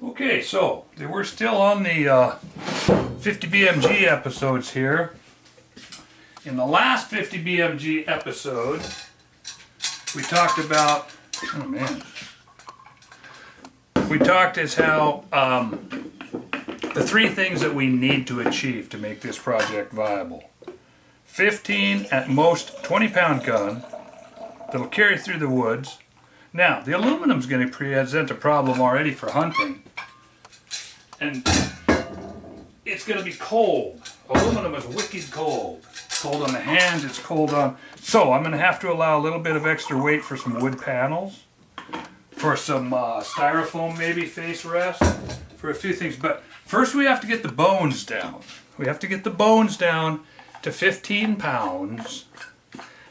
Okay, so we're still on the 50 BMG episodes here. In the last 50 BMG episode, we talked about, oh man, we talked as how the three things that we need to achieve to make this project viable. 15, at most 20-pound gun that'll carry through the woods. Now, the aluminum's going to present a problem already for hunting. And it's going to be cold. Aluminum is wicked cold. It's cold on the hands, it's cold on... So I'm going to have to allow a little bit of extra weight for some wood panels, for some styrofoam maybe face rest, for a few things. But first we have to get the bones down. We have to get the bones down to 15 pounds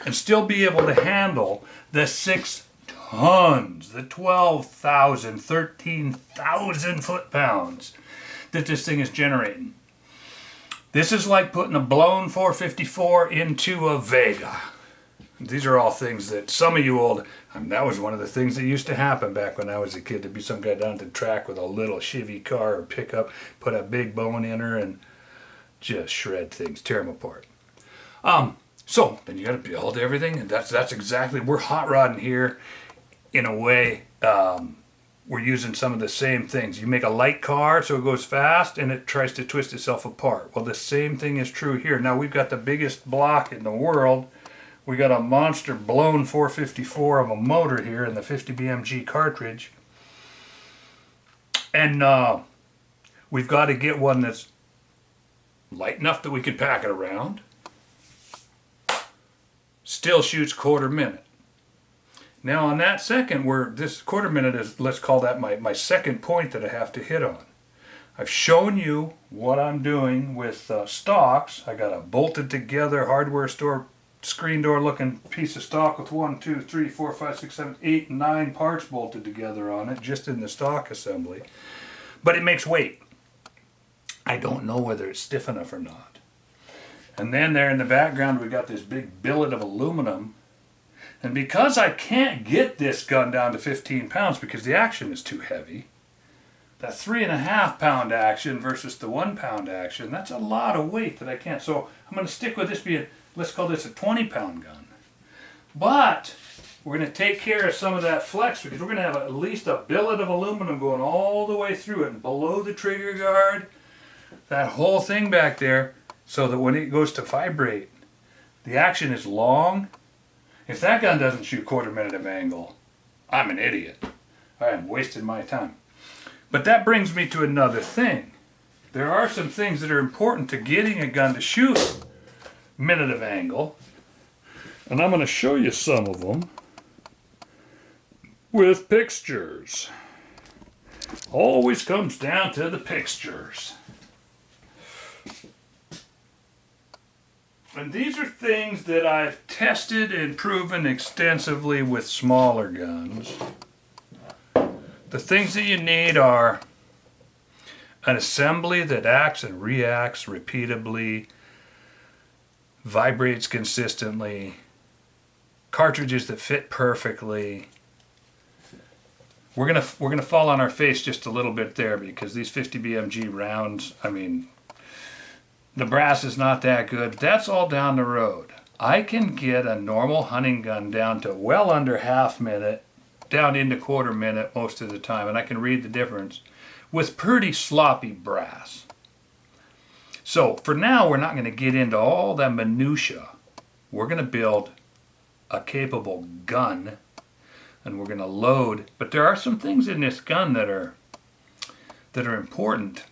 and still be able to handle the 6 tons, the 12,000, 13,000 foot-pounds that this thing is generating. This is like putting a blown 454 into a Vega. These are all things that some of you old, that was one of the things that used to happen back when I was a kid. There'd be some guy down at the track with a little Chevy car or pickup, put a big bone in her and just shred things, tear them apart. So then you got to build everything, and that's exactly, we're hot rodding here. In a way, we're using some of the same things. You make a light car so it goes fast and it tries to twist itself apart. Well, the same thing is true here. Now we've got the biggest block in the world. We got a monster blown 454 of a motor here in the 50 BMG cartridge. And we've got to get one that's light enough that we can pack it around. Still shoots quarter minute. Now on that second, this quarter minute is, let's call that my second point that I have to hit on. I've shown you what I'm doing with stocks. I got a bolted together hardware store, screen door looking piece of stock with 1, 2, 3, 4, 5, 6, 7, 8, 9 parts bolted together on it, just in the stock assembly. But it makes weight. I don't know whether it's stiff enough or not. And then there in the background we got this big billet of aluminum. And because I can't get this gun down to 15 pounds because the action is too heavy, that 3.5 pound action versus the 1 pound action, that's a lot of weight that I can't. So I'm going to stick with this being, let's call this a 20-pound gun. But we're going to take care of some of that flex because we're going to have at least a billet of aluminum going all the way through it and below the trigger guard, that whole thing back there, so that when it goes to vibrate, the action is long. If that gun doesn't shoot quarter minute of angle, I'm an idiot. I am wasting my time. But that brings me to another thing. There are some things that are important to getting a gun to shoot minute of angle. And I'm going to show you some of them with pictures. Always comes down to the pictures. And these are things that I've tested and proven extensively with smaller guns. The things that you need are an assembly that acts and reacts repeatably, vibrates consistently, cartridges that fit perfectly. We're gonna fall on our face just a little bit there because these 50 BMG rounds, I mean, the brass is not that good. That's all down the road. I can get a normal hunting gun down to well under half minute, down into quarter minute most of the time, and I can read the difference with pretty sloppy brass. So for now, we're not going to get into all that minutia. We're going to build a capable gun, and we're going to load. But there are some things in this gun that are important.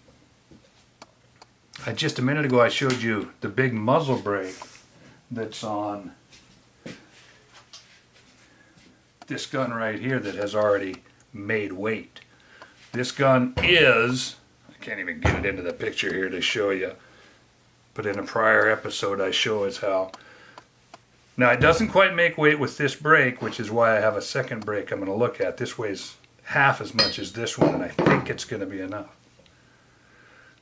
Just a minute ago I showed you the big muzzle brake that's on this gun right here that has already made weight. This gun is, I can't even get it into the picture here to show you, but in a prior episode I show us how. Now it doesn't quite make weight with this brake, which is why I have a second brake I'm going to look at. This weighs half as much as this one, and I think it's going to be enough.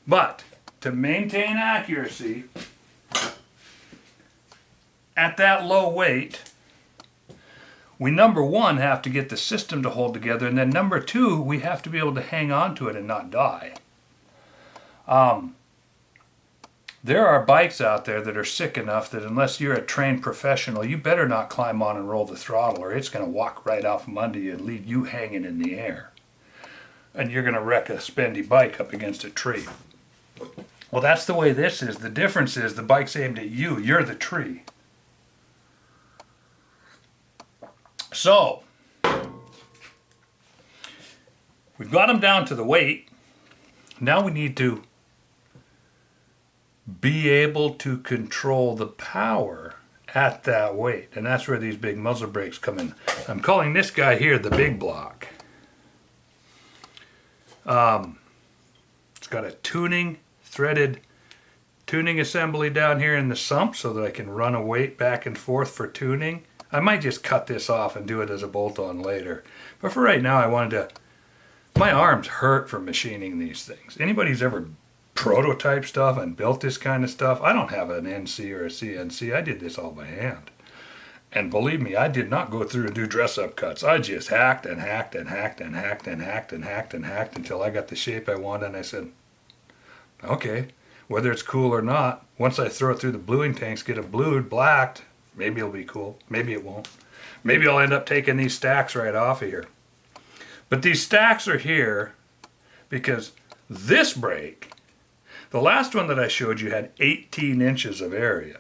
But to maintain accuracy at that low weight, we number one have to get the system to hold together, and then number two, we have to be able to hang on to it and not die. There are bikes out there that are sick enough that unless you're a trained professional, you better not climb on and roll the throttle, or it's going to walk right out from under you and leave you hanging in the air. And you're going to wreck a spendy bike up against a tree. Well, that's the way this is. The difference is the bike's aimed at you. You're the tree. So, we've got them down to the weight. Now we need to be able to control the power at that weight. And that's where these big muzzle brakes come in. I'm calling this guy here the big block. It's got a threaded tuning assembly down here in the sump so that I can run a weight back and forth for tuning. I might just cut this off and do it as a bolt-on later. But for right now, I wanted to... My arms hurt from machining these things. Anybody who's ever prototyped stuff and built this kind of stuff, I don't have an NC or a CNC. I did this all by hand. And believe me, I did not go through and do dress-up cuts. I just hacked and hacked and hacked and hacked and hacked and hacked and hacked until I got the shape I wanted, and I said, okay, whether it's cool or not, once I throw it through the bluing tanks, get it blued, blacked, maybe it'll be cool, maybe it won't. Maybe I'll end up taking these stacks right off of here. But these stacks are here because this brake, the last one that I showed you had 18 inches of area.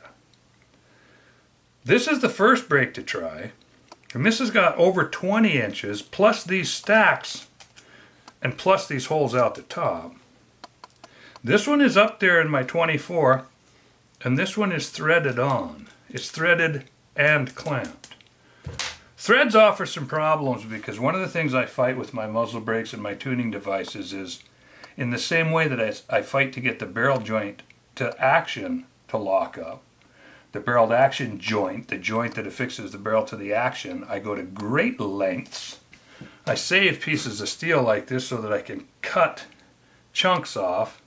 This is the first brake to try, and this has got over 20 inches, plus these stacks, and plus these holes out the top. This one is up there in my 24, and this one is threaded on. It's threaded and clamped. Threads offer some problems because one of the things I fight with my muzzle brakes and my tuning devices is in the same way that I fight to get the barrel joint to action to lock up. The barrel to action joint, the joint that affixes the barrel to the action, I go to great lengths. I save pieces of steel like this so that I can cut chunks off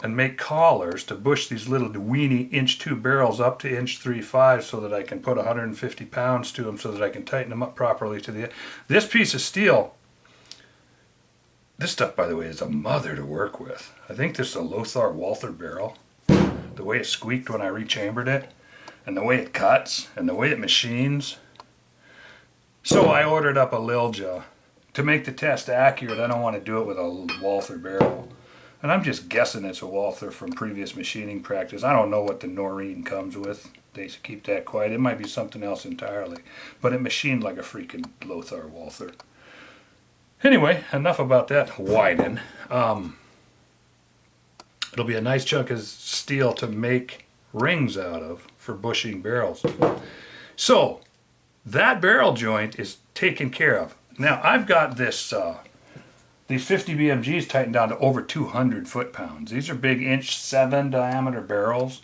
and make collars to bush these little weeny inch 2 barrels up to inch 3.5 so that I can put 150 pounds to them so that I can tighten them up properly to the... This piece of steel, this stuff by the way is a mother to work with. I think this is a Lothar Walther barrel. The way it squeaked when I rechambered it, and the way it cuts, and the way it machines. So I ordered up a Lilja. To make the test accurate, I don't want to do it with a Walther barrel. And I'm just guessing it's a Walther from previous machining practice. I don't know what the Noreen comes with. They should keep that quiet. It might be something else entirely. But it machined like a freaking Lothar Walther. Anyway, enough about that whining. It'll be a nice chunk of steel to make rings out of for bushing barrels. So that barrel joint is taken care of. Now I've got this these 50 BMGs tightened down to over 200 foot-pounds. These are big 1.7" diameter barrels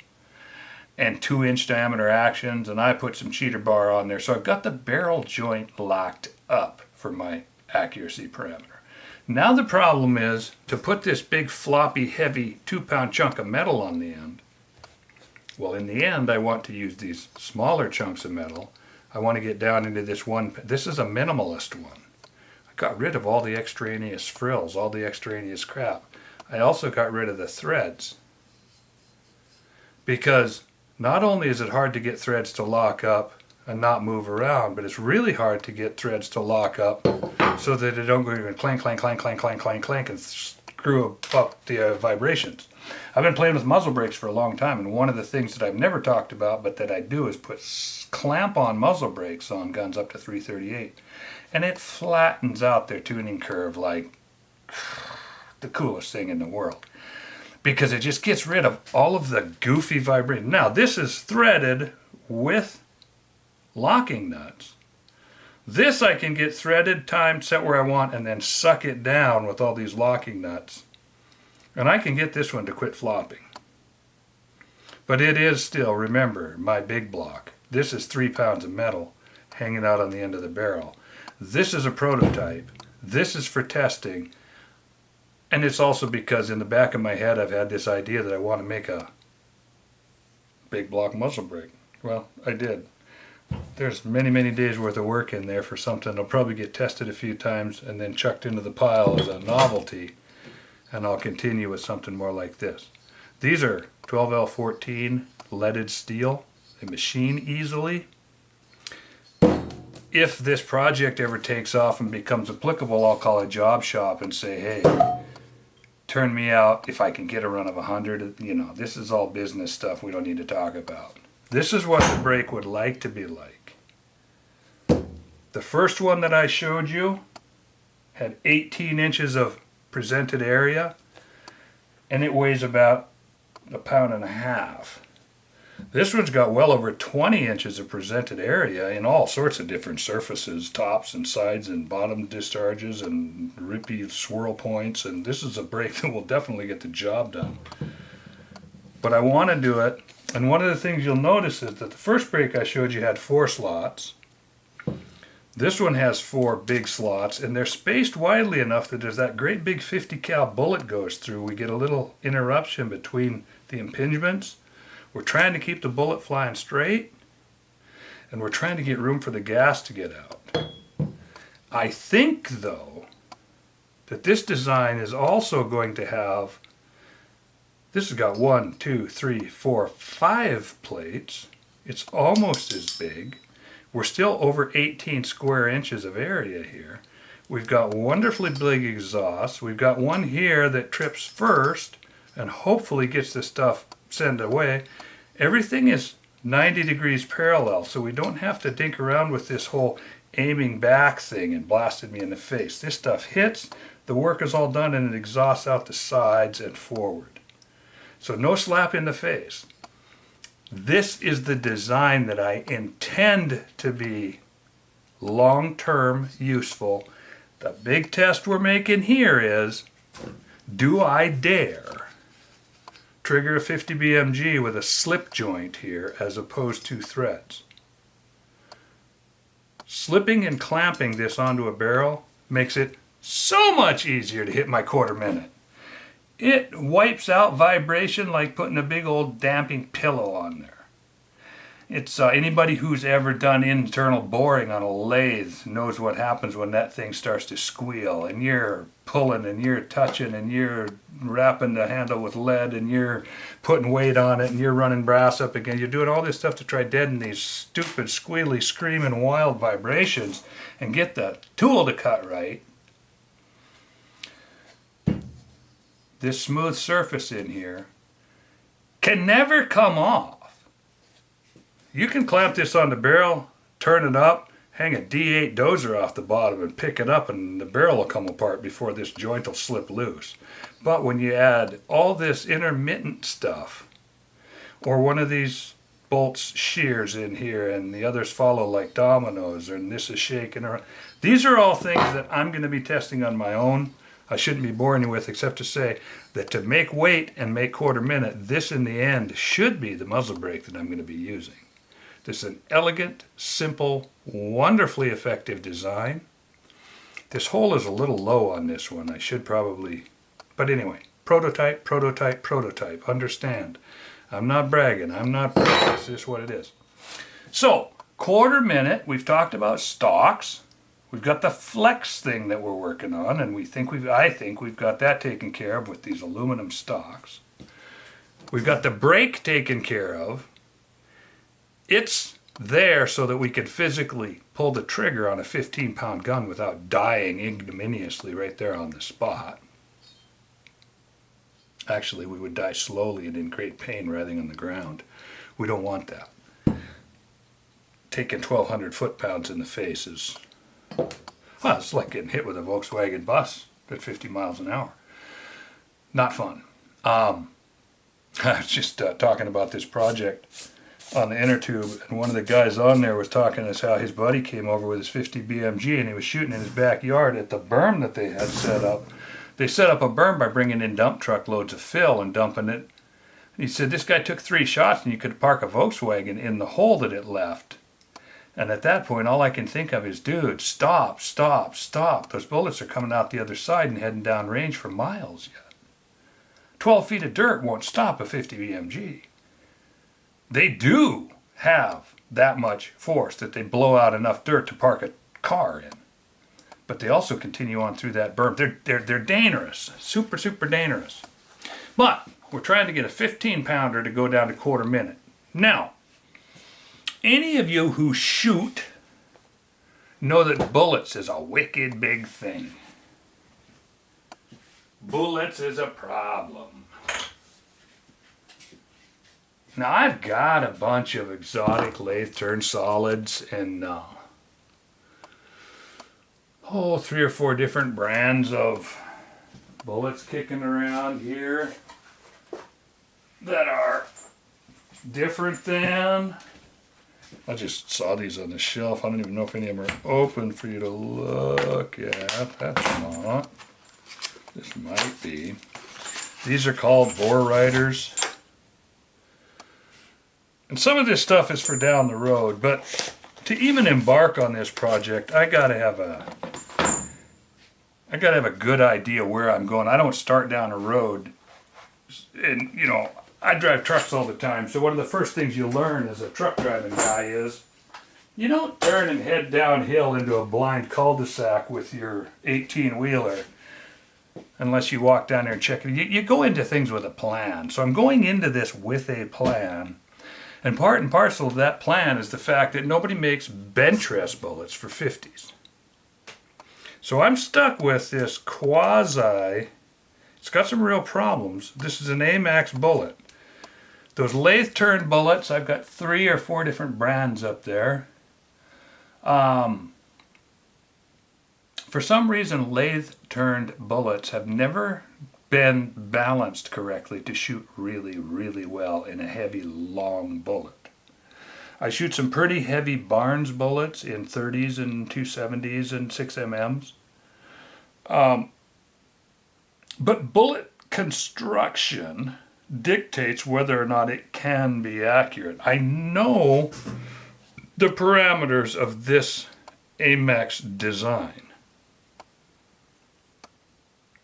and 2-inch diameter actions, and I put some cheater bar on there. So I've got the barrel joint locked up for my accuracy parameter. Now the problem is to put this big floppy heavy 2-pound chunk of metal on the end. Well, in the end I want to use these smaller chunks of metal. I want to get down into this one. This is a minimalist one. I got rid of all the extraneous frills, all the extraneous crap. I also got rid of the threads. Because not only is it hard to get threads to lock up and not move around, but it's really hard to get threads to lock up so that they don't go even clank, clank, clank, clank, clank, clank, clank, and screw up the vibrations. I've been playing with muzzle brakes for a long time, and one of the things that I've never talked about but that I do is put clamp-on muzzle brakes on guns up to 338, and it flattens out their tuning curve like the coolest thing in the world, because it just gets rid of all of the goofy vibration. Now this is threaded with locking nuts. This I can get threaded, timed, set where I want, and then suck it down with all these locking nuts. And I can get this one to quit flopping. But it is still, remember, my big block. This is 3 pounds of metal hanging out on the end of the barrel. This is a prototype. This is for testing. And it's also because in the back of my head I've had this idea that I want to make a big block muzzle brake. Well, I did. there's many days worth of work in there for something that'll probably get tested a few times and then chucked into the pile as a novelty, and I'll continue with something more like this. These are 12L14 leaded steel. They machine easily. If this project ever takes off and becomes applicable, I'll call a job shop and say, hey, turn me out if I can get a run of 100. You know, this is all business stuff we don't need to talk about. This is what the brake would like to be like. The first one that I showed you had 18 inches of presented area, and it weighs about 1.5 pounds. This one's got well over 20 inches of presented area in all sorts of different surfaces, tops and sides and bottom discharges and rippy swirl points, and this is a brake that will definitely get the job done. But I want to do it, and one of the things you'll notice is that the first brake I showed you had 4 slots. This one has 4 big slots, and they're spaced widely enough that as that great big 50 cal bullet goes through, we get a little interruption between the impingements. We're trying to keep the bullet flying straight, and we're trying to get room for the gas to get out. I think, though, that this design is also going to have, this has got 1, 2, 3, 4, 5 plates. It's almost as big. We're still over 18 square inches of area here. We've got wonderfully big exhausts. We've got one here that trips first and hopefully gets the stuff sent away. Everything is 90 degrees parallel, so we don't have to dink around with this whole aiming back thing and blasted me in the face. This stuff hits, the work is all done, and it exhausts out the sides and forward. So no slap in the face. This is the design that I intend to be long-term useful. The big test we're making here is, do I dare trigger a 50 BMG with a slip joint here as opposed to threads? Slipping and clamping this onto a barrel makes it so much easier to hit my 1/4 minute. It wipes out vibration like putting a big old damping pillow on there. It's anybody who's ever done internal boring on a lathe knows what happens when that thing starts to squeal, and you're pulling and you're touching and you're wrapping the handle with lead and you're putting weight on it and you're running brass up again. You're doing all this stuff to try deaden these stupid, squealy, screaming, wild vibrations and get the tool to cut right. This smooth surface in here can never come off. You can clamp this on the barrel, turn it up, hang a D8 dozer off the bottom and pick it up, and the barrel will come apart before this joint will slip loose. But when you add all this intermittent stuff, or one of these bolts shears in here and the others follow like dominoes, and this is shaking around, these are all things that I'm going to be testing on my own. I shouldn't be boring you with, except to say that to make weight and make 1/4 minute, this in the end should be the muzzle brake that I'm going to be using. This is an elegant, simple, wonderfully effective design. This hole is a little low on this one. I should probably, but anyway, prototype, prototype, prototype. Understand. I'm not bragging. I'm not bragging. This is what it is. So, 1/4 minute, we've talked about stocks. We've got the flex thing that we're working on, and I think we've got that taken care of with these aluminum stocks. We've got the brake taken care of. It's there so that we can physically pull the trigger on a 15-pound gun without dying ignominiously right there on the spot. Actually, we would die slowly and in great pain writhing on the ground. We don't want that. Taking 1,200 foot-pounds in the face is, well, it's like getting hit with a Volkswagen bus at 50 miles an hour. Not fun. I was just talking about this project on the inner tube, and one of the guys on there was talking to us how his buddy came over with his 50 BMG and he was shooting in his backyard at the berm that they had set up. They set up a berm by bringing in dump truck loads of fill and dumping it. He said this guy took 3 shots and you could park a Volkswagen in the hole that it left. And at that point, all I can think of is, dude, stop, stop, stop. Those bullets are coming out the other side and heading down range for miles yet. 12 feet of dirt won't stop a 50 BMG. They do have that much force that they blow out enough dirt to park a car in. But they also continue on through that berm. They're dangerous, super dangerous. But we're trying to get a 15-pounder to go down to quarter minute. Now, any of you who shoot know that bullets is a wicked big thing. Bullets is a problem. Now I've got a bunch of exotic lathe turn solids and 3 or 4 different brands of bullets kicking around here that are different than. I just saw these on the shelf. I don't even know if any of them are open for you to look at. That's not. This might be. These are called bore riders. And some of this stuff is for down the road, but to even embark on this project, I gotta have a good idea where I'm going. I don't start down a road, and you know, I drive trucks all the time, so one of the first things you learn as a truck driving guy is you don't turn and head downhill into a blind cul-de-sac with your 18-wheeler unless you walk down there and check it. You go into things with a plan. So I'm going into this with a plan. And part and parcel of that plan is the fact that nobody makes bench rest bullets for 50s. So I'm stuck with this quasi, it's got some real problems. This is an AMAX bullet. Those lathe turned bullets, I've got 3 or 4 different brands up there. For some reason, lathe turned bullets have never been balanced correctly to shoot really well in a heavy, long bullet. I shoot some pretty heavy Barnes bullets in 30s and 270s and 6mm's. But bullet construction dictates whether or not it can be accurate. I know the parameters of this AMAX design.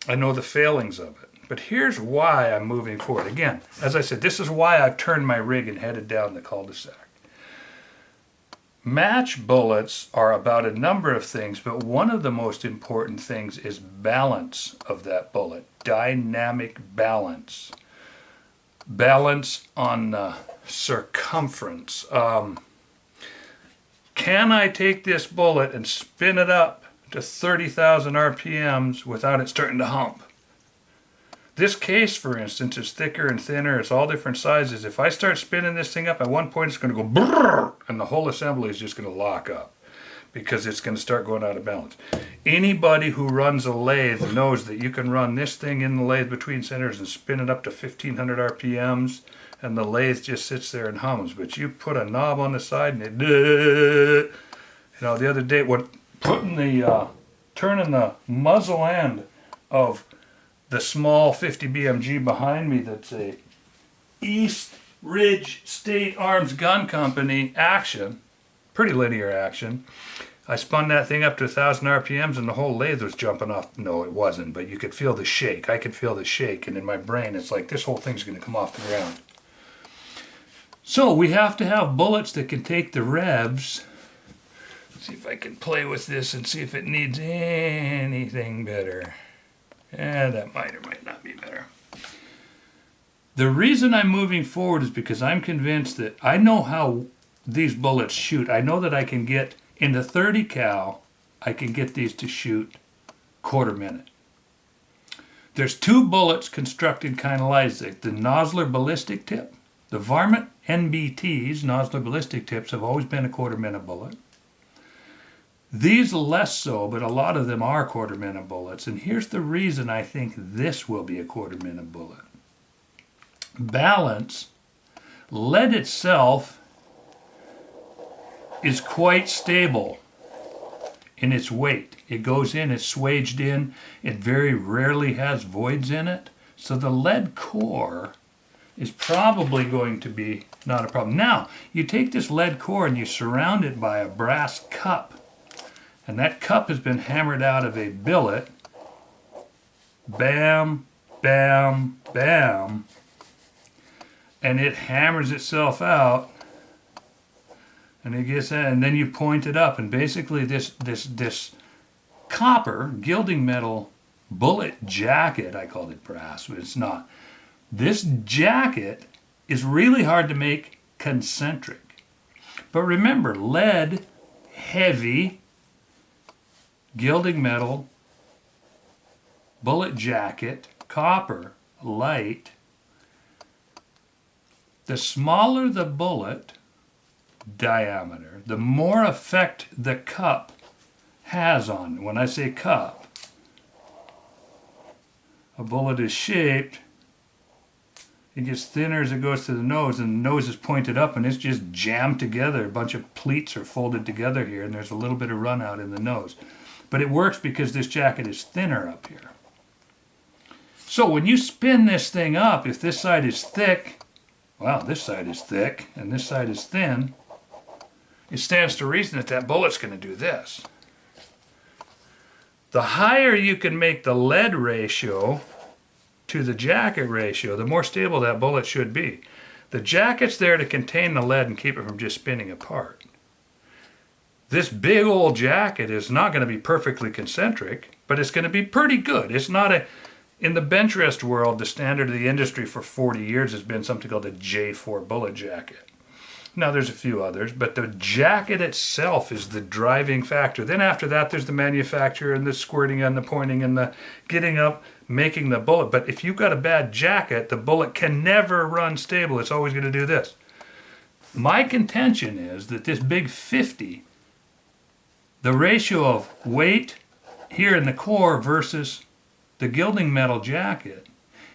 I know the failings of it. But here's why I'm moving forward. Again, as I said, this is why I've turned my rig and headed down the cul-de-sac. Match bullets are about a number of things, but one of the most important things is balance of that bullet. Dynamic balance. Balance on the circumference. Can I take this bullet and spin it up to 30,000 RPMs without it starting to hump? This case, for instance, is thicker and thinner. It's all different sizes. If I start spinning this thing up, at one point it's going to go brrr, and the whole assembly is just going to lock up because it's going to start going out of balance. Anybody who runs a lathe knows that you can run this thing in the lathe between centers and spin it up to 1500 RPMs, and the lathe just sits there and hums. But you put a knob on the side and it, you know, the other day when putting the turning the muzzle end of the small 50 BMG behind me, that's a East Ridge State Arms Gun Company action, pretty linear action. I spun that thing up to 1,000 RPMs and the whole lathe was jumping off. No, it wasn't, but you could feel the shake. I could feel the shake, and in my brain it's like this whole thing's going to come off the ground. So we have to have bullets that can take the revs. Let's see if I can play with this and see if it needs anything better. That might or might not be better. The reason I'm moving forward is because I'm convinced that I know how these bullets shoot. I know that I can get, in the 30 cal, I can get these to shoot quarter minute. There's 2 bullets constructed kind of like this. The Nosler ballistic tip. The Varmint NBTs, Nosler ballistic tips, have always been a quarter minute bullet. These less so, but a lot of them are quarter minute bullets. And here's the reason I think this will be a quarter minute bullet. Balance. Lead itself is quite stable in its weight. It goes in, it's swaged in. It very rarely has voids in it. So the lead core is probably going to be not a problem. Now, you take this lead core and you surround it by a brass cup. And that cup has been hammered out of a billet. Bam, bam, bam. And it hammers itself out. And it gets, and then you point it up, and basically this copper gilding metal bullet jacket, I called it brass, but it's not. This jacket is really hard to make concentric. But remember, lead, heavy, gilding metal, bullet jacket, copper, light. The smaller the bullet diameter, the more effect the cup has on. When I say cup, a bullet is shaped, it gets thinner as it goes to the nose, and the nose is pointed up and it's just jammed together. A bunch of pleats are folded together here, and there's a little bit of run out in the nose. But it works because this jacket is thinner up here. So when you spin this thing up, if this side is thick, well, this side is thick and this side is thin, it stands to reason that that bullet's going to do this. The higher you can make the lead ratio to the jacket ratio, the more stable that bullet should be. The jacket's there to contain the lead and keep it from just spinning apart. This big old jacket is not going to be perfectly concentric, but it's going to be pretty good. It's not a... In the bench rest world, the standard of the industry for 40 years has been something called a J4 bullet jacket. Now there's a few others, but the jacket itself is the driving factor. Then after that, there's the manufacturer and the squirting and the pointing and the getting up, making the bullet. But if you've got a bad jacket, the bullet can never run stable. It's always going to do this. My contention is that this big 50, the ratio of weight here in the core versus the gilding metal jacket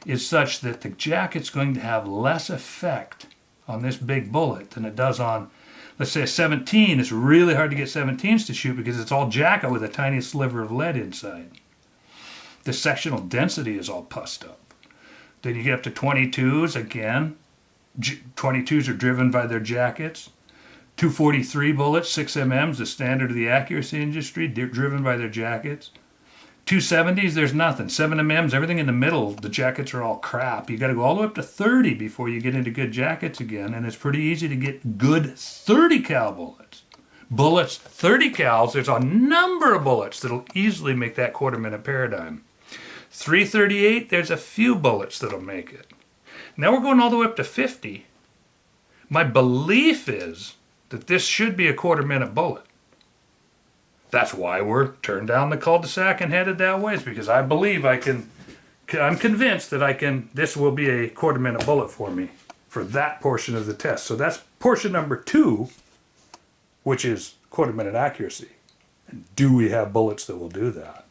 is such that the jacket's going to have less effect on this big bullet than it does on, let's say, a 17. It's really hard to get 17s to shoot because it's all jacket with a tiny sliver of lead inside. The sectional density is all pussed up. Then you get up to 22s again. 22s are driven by their jackets. 243 bullets, 6mm, the standard of the accuracy industry, driven by their jackets. 270s, there's nothing. 7mm, everything in the middle, the jackets are all crap. You got to go all the way up to 30 before you get into good jackets again, and it's pretty easy to get good 30 cal bullets. Bullets, 30 cals, there's a number of bullets that'll easily make that quarter-minute paradigm. 338, there's a few bullets that'll make it. Now we're going all the way up to 50. My belief is that this should be a quarter-minute bullet. That's why we're turned down the cul-de-sac and headed that way, is because I believe I'm convinced that this will be a quarter-minute bullet for me for that portion of the test. So that's portion number 2, which is quarter-minute accuracy. And do we have bullets that will do that?